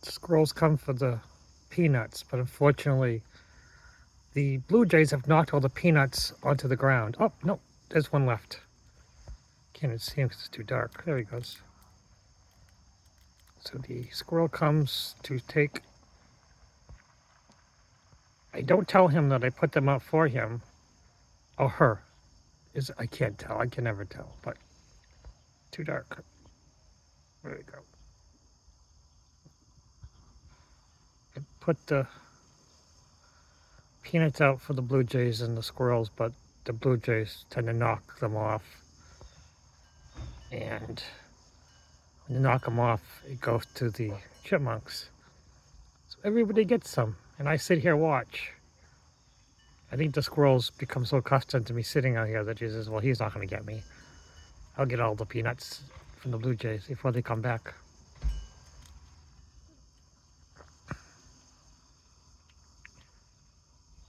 Squirrels come for the peanuts, but unfortunately, the blue jays have knocked all the peanuts onto the ground. Oh, no, there's one left. Can't even see him because it's too dark. There he goes. So the squirrel comes to take. I don't tell him that I put them out for him. Or her. I can't tell. I can never tell, but too dark. There we go. I put the peanuts out for the blue jays and the squirrels, but the blue jays tend to knock them off. And when you knock them off, it goes to the chipmunks. So everybody gets some, and I sit here watch. I think the squirrels become so accustomed to me sitting out here that he says, well, he's not going to get me. I'll get all the peanuts from the blue jays before they come back.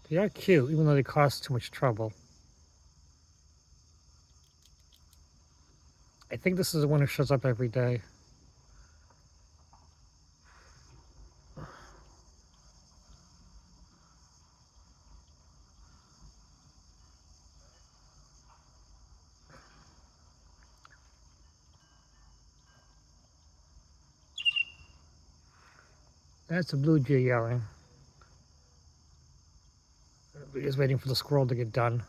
They are cute, even though they cost too much trouble. I think this is the one who shows up every day. That's a blue jay yelling. We're just waiting for the squirrel to get done.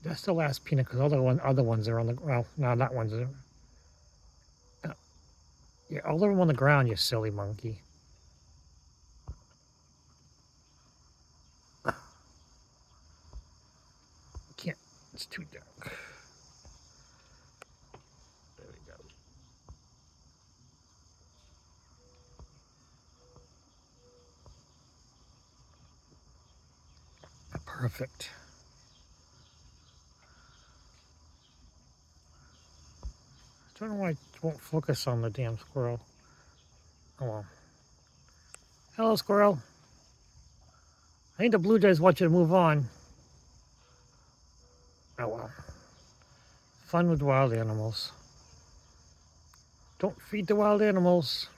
That's the last peanut because all the other ones are on the, well, no, that one's, yeah, all of them on the ground, you silly monkey. Can't, it's too dark. There we go. Perfect. I don't know why it won't focus on the damn squirrel. Oh well. Hello, squirrel. I think the blue jays want you to move on. Oh well. Fun with wild animals. Don't feed the wild animals.